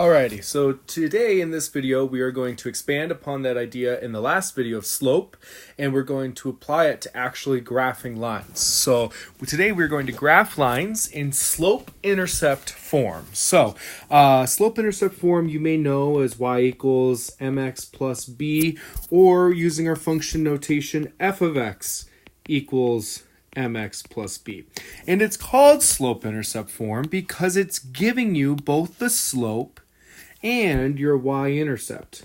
Alrighty, so today in this video we are going to expand upon that idea in the last video of slope, and we're going to apply it to actually graphing lines. So today we're going to graph lines in slope-intercept form. So slope-intercept form you may know as y equals mx plus b, or using our function notation f of x equals mx plus b. And it's called slope-intercept form because it's giving you both the slope and your y-intercept.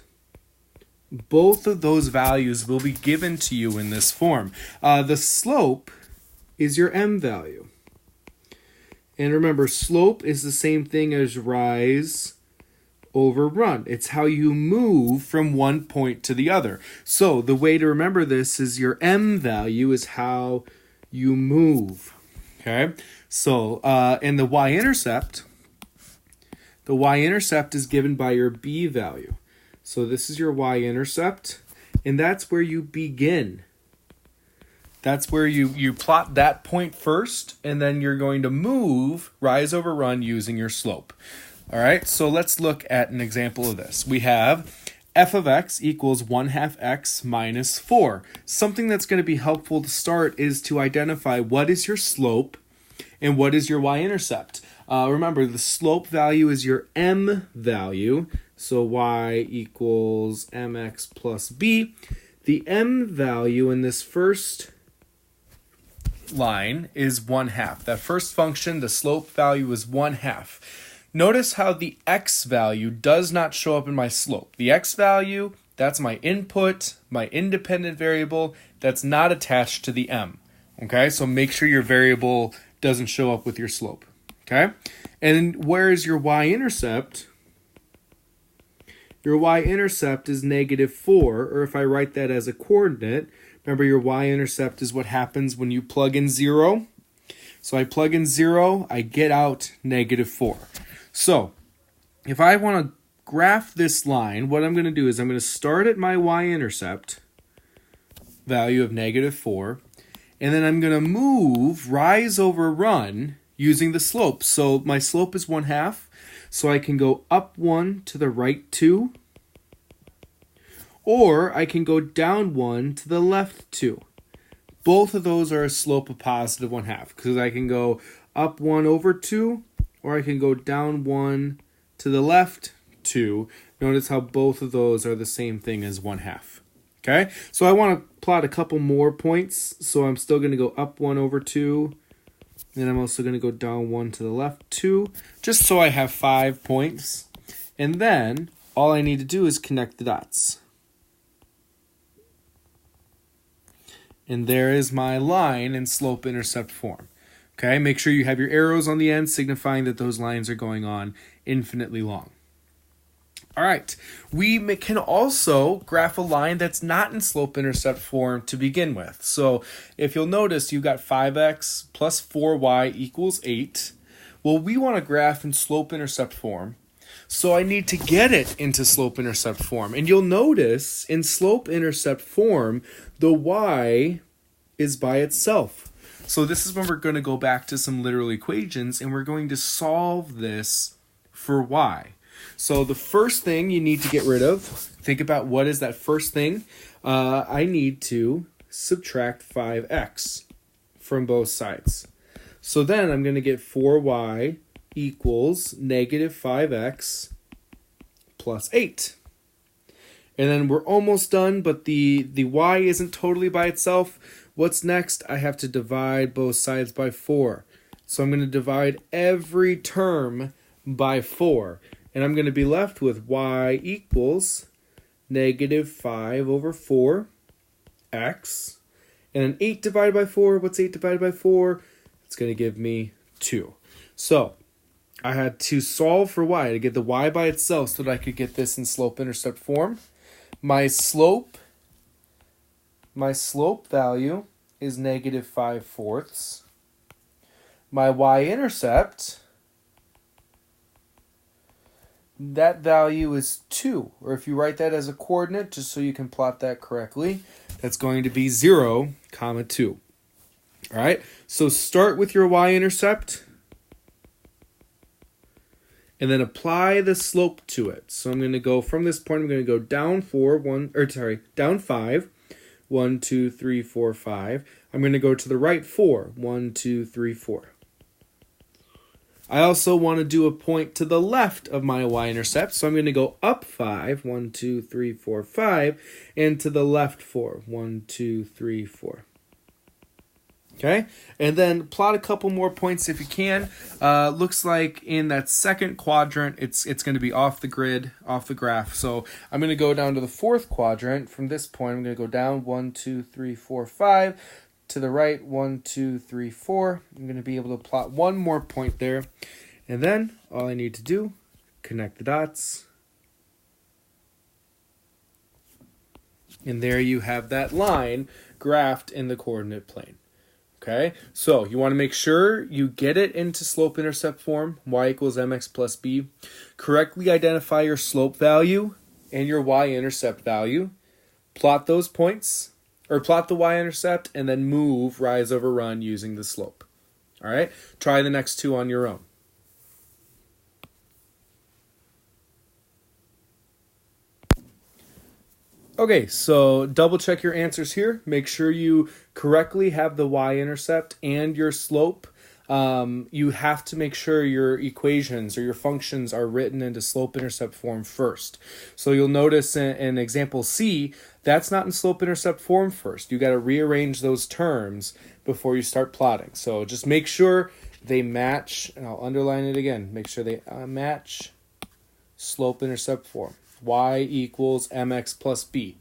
Both of those values will be given to you in this form. The slope is your m value. And remember, slope is the same thing as rise over run. It's how you move from one point to the other. So the way to remember this is your m value is how you move. Okay? So, and the y-intercept is given by your b value. So this is your y-intercept, and that's where you begin. That's where you plot that point first, and then you're going to move rise over run using your slope. All right, so let's look at an example of this. We have f of x equals 1/2 x minus 4. Something that's going to be helpful to start is to identify what is your slope and what is your y-intercept. Remember, the slope value is your m value, so y equals mx plus b. The m value in this first line is 1/2. That first function, the slope value is 1/2. Notice how the x value does not show up in my slope. The x value, that's my input, my independent variable, that's not attached to the m. Okay, so make sure your variable doesn't show up with your slope. Okay, and where is your y-intercept? Your y-intercept is -4, or if I write that as a coordinate, remember your y-intercept is what happens when you plug in 0. So I plug in 0, I get out -4. So if I want to graph this line, what I'm going to do is I'm going to start at my y-intercept value of -4, and then I'm going to move rise over run using the slope. So my slope is 1/2, so I can go up 1 to the right 2, or I can go down 1 to the left 2. Both of those are a slope of positive 1/2, because I can go up 1 over 2, or I can go down 1 to the left 2. Notice how both of those are the same thing as 1/2. Okay, so I want to plot a couple more points, so I'm still going to go up 1 over 2, and I'm also going to go down 1 to the left 2, just so I have 5 points. And then all I need to do is connect the dots. And there is my line in slope-intercept form. Okay, make sure you have your arrows on the end signifying that those lines are going on infinitely long. All right, we can also graph a line that's not in slope-intercept form to begin with. So if you'll notice, you've got 5x plus 4y equals 8. Well, we want to graph in slope-intercept form, so I need to get it into slope-intercept form. And you'll notice in slope-intercept form, the y is by itself. So this is when we're going to go back to some literal equations, and we're going to solve this for y. So the first thing you need to get rid of, think about what is that first thing. I need to subtract 5x from both sides. So then I'm going to get 4y equals -5x plus 8. And then we're almost done, but the y isn't totally by itself. What's next? I have to divide both sides by 4. So I'm going to divide every term by 4. And I'm going to be left with y equals -5 over 4x. And then 8 divided by 4, what's 8 divided by 4? It's going to give me 2. So I had to solve for y to get the y by itself so that I could get this in slope-intercept form. My slope value is -5/4. My y-intercept, that value is 2. Or if you write that as a coordinate, just so you can plot that correctly, that's going to be 0, 2. All right, so start with your y-intercept and then apply the slope to it. So I'm going to go from this point, I'm going to go down down 5, 1, 2, 3, 4, 5. I'm going to go to the right 4, 1, 2, 3, 4. I also want to do a point to the left of my y-intercept, so I'm going to go up 5, 1, 2, 3, 4, 5, and to the left 4, 1, 2, 3, 4. Okay, and then plot a couple more points if you can. Looks like in that second quadrant, it's going to be off the grid, off the graph. So I'm going to go down to the fourth quadrant. From this point, I'm going to go down 1, 2, 3, 4, 5. To the right, 1, 2, 3, 4. I'm going to be able to plot one more point there. And then all I need to do, connect the dots. And there you have that line graphed in the coordinate plane. Okay, so you want to make sure you get it into slope-intercept form, y equals mx plus b. Correctly identify your slope value and your y-intercept value. Plot those points, or plot the y-intercept, and then move rise over run using the slope. All right, try the next two on your own. Okay, so double check your answers here. Make sure you correctly have the y-intercept and your slope. You have to make sure your equations or your functions are written into slope-intercept form first. So you'll notice in example C, that's not in slope-intercept form first. You got to rearrange those terms before you start plotting. So just make sure they match, and I'll underline it again. Make sure they match slope-intercept form. Y equals mx plus b.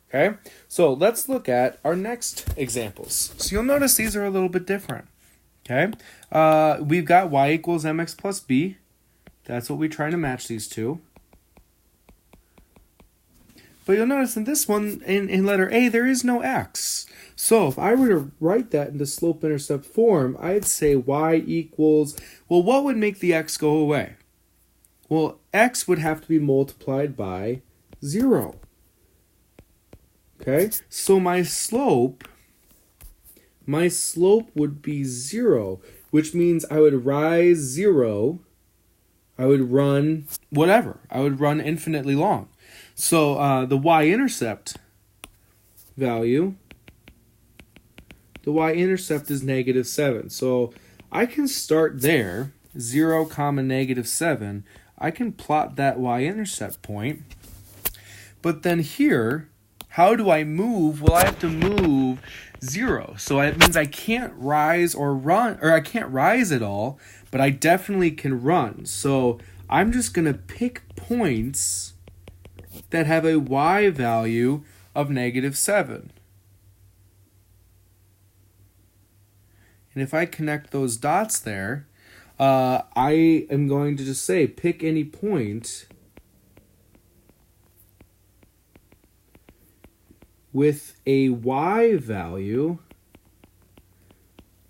Okay, so let's look at our next examples. So you'll notice these are a little bit different. Okay, we've got y equals mx plus b. That's what we try to match these two. But you'll notice in this one, in letter A, there is no x. So if I were to write that into slope-intercept form, I'd say y equals, well, what would make the x go away? Well, x would have to be multiplied by 0. Okay, so my slope would be 0, which means I would rise 0. I would run whatever. I would run infinitely long. So the y-intercept value, the y-intercept is -7. So I can start there, 0, -7. I can plot that y-intercept point. But then here, how do I move? Well, I have to move 0. So it means I can't rise or run, or I can't rise at all, but I definitely can run. So I'm just going to pick points that have a y value of -7. And if I connect those dots there, I am going to just say pick any point with a y value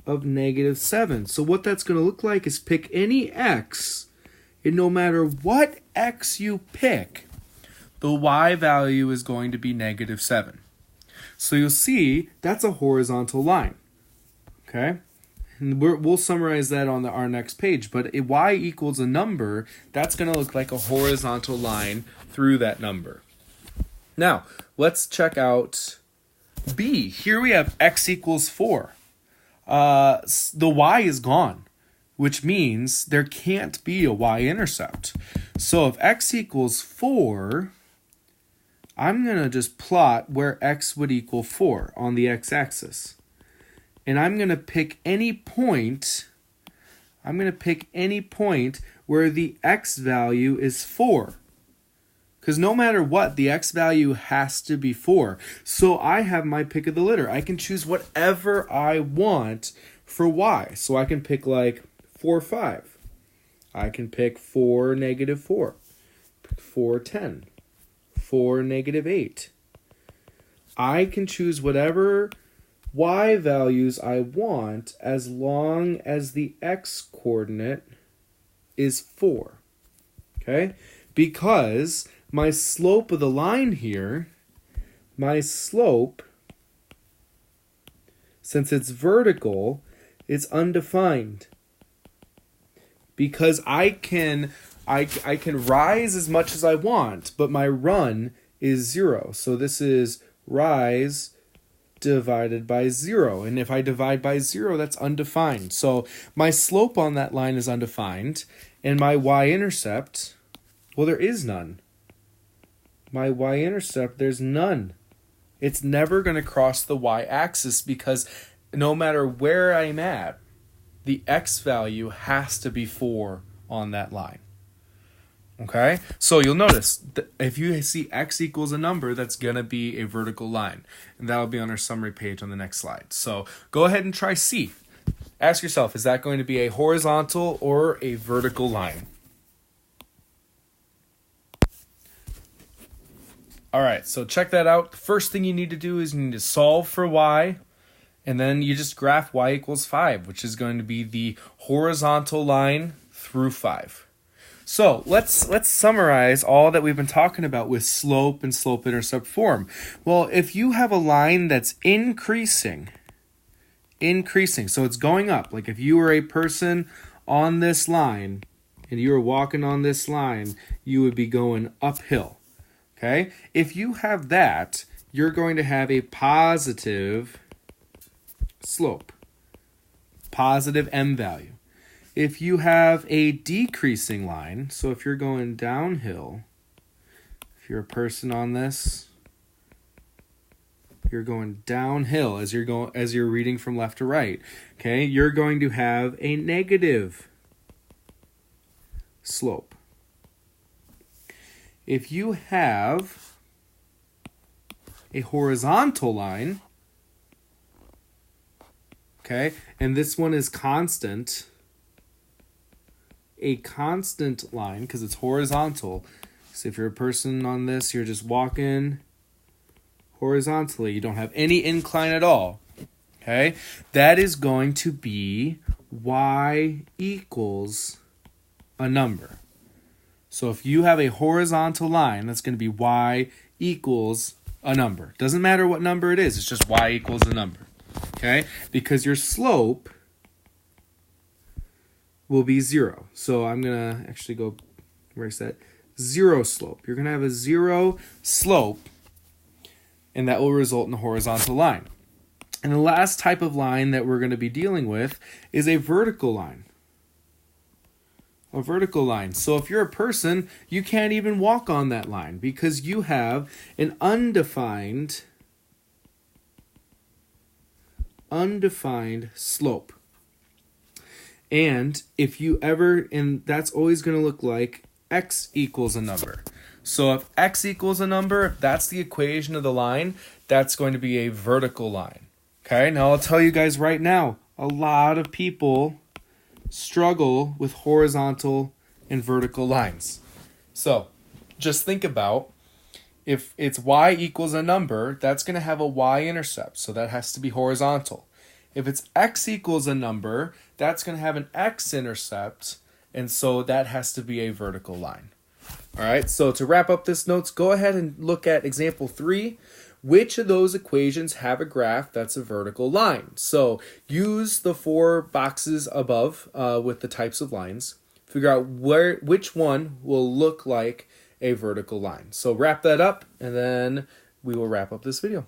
of -7. So what that's going to look like is pick any x, and no matter what x you pick, the y value is going to be -7. So you'll see that's a horizontal line. Okay? And we'll summarize that on our next page. But if y equals a number, that's going to look like a horizontal line through that number. Now, let's check out B. Here we have x equals 4. The y is gone, which means there can't be a y-intercept. So if x equals 4, I'm going to just plot where x would equal 4 on the x-axis. And I'm going to pick any point. I'm going to pick any point where the x value is 4. Because no matter what, the x value has to be 4. So I have my pick of the litter. I can choose whatever I want for y. So I can pick like 4, 5. I can pick 4, -4. 4, 10. 4, -8. I can choose whatever y values I want as long as the x coordinate is 4. Okay? Because my slope of the line here, my slope, since it's vertical, is undefined. Because I can I can rise as much as I want, but my run is 0. So this is rise divided by 0. And if I divide by 0, that's undefined. So my slope on that line is undefined. And my y-intercept, well, there is none. My y-intercept, there's none. It's never going to cross the y-axis because no matter where I'm at, the x value has to be 4 on that line. Okay? So you'll notice that if you see x equals a number, that's going to be a vertical line. And that will be on our summary page on the next slide. So go ahead and try C. Ask yourself, is that going to be a horizontal or a vertical line? All right, so check that out. The first thing you need to do is you need to solve for y, and then you just graph y equals 5, which is going to be the horizontal line through 5. So let's summarize all that we've been talking about with slope and slope-intercept form. Well, if you have a line that's increasing, so it's going up. Like if you were a person on this line and you were walking on this line, you would be going uphill. Okay? If you have that, you're going to have a positive slope, positive m value. If you have a decreasing line, so if you're going downhill, if you're a person on this, you're going downhill as you're reading from left to right. Okay? You're going to have a negative slope. If you have a horizontal line, okay, and this one is constant, a constant line because it's horizontal. So if you're a person on this, you're just walking horizontally. You don't have any incline at all. Okay, that is going to be y equals a number. So if you have a horizontal line, that's going to be y equals a number. Doesn't matter what number it is, it's just y equals a number. Okay? Because your slope will be 0. So I'm going to actually go erase that. 0 slope. You're going to have a 0 slope, and that will result in a horizontal line. And the last type of line that we're going to be dealing with is a vertical line. A vertical line. So if you're a person, you can't even walk on that line because you have an undefined slope. And if you ever, and that's always going to look like x equals a number. So if x equals a number, if that's the equation of the line, that's going to be a vertical line. Okay, now I'll tell you guys right now, a lot of people struggle with horizontal and vertical lines. So just think about if it's y equals a number, that's going to have a y-intercept, so that has to be horizontal. If it's x equals a number, that's going to have an x-intercept, and so that has to be a vertical line. All right, so to wrap up this notes, go ahead and look at example 3. Which of those equations have a graph that's a vertical line? So use the 4 boxes above with the types of lines. Figure out which one will look like a vertical line. So wrap that up, and then we will wrap up this video.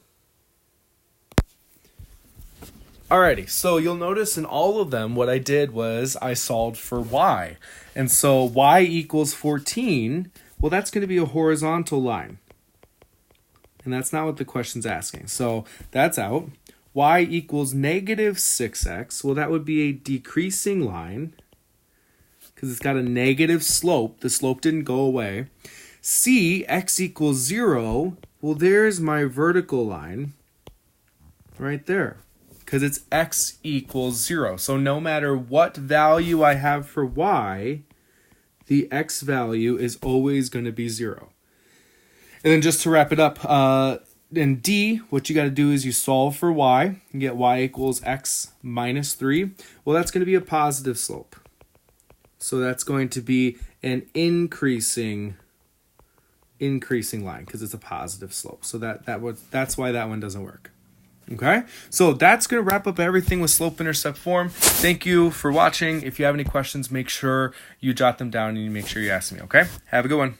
Alrighty, so you'll notice in all of them, what I did was I solved for y. And so y equals 14, well, that's going to be a horizontal line. And that's not what the question's asking. So that's out. Y equals negative 6x. Well, that would be a decreasing line because it's got a negative slope. The slope didn't go away. C, x equals 0. Well, there's my vertical line right there because it's x equals 0. So no matter what value I have for y, the x value is always going to be 0. And then just to wrap it up, in D, what you got to do is you solve for y. You get y equals x minus 3. Well, that's going to be a positive slope. So that's going to be an increasing line because it's a positive slope. So that's why that one doesn't work. Okay, so that's going to wrap up everything with slope-intercept form. Thank you for watching. If you have any questions, make sure you jot them down and you make sure you ask me, okay? Have a good one.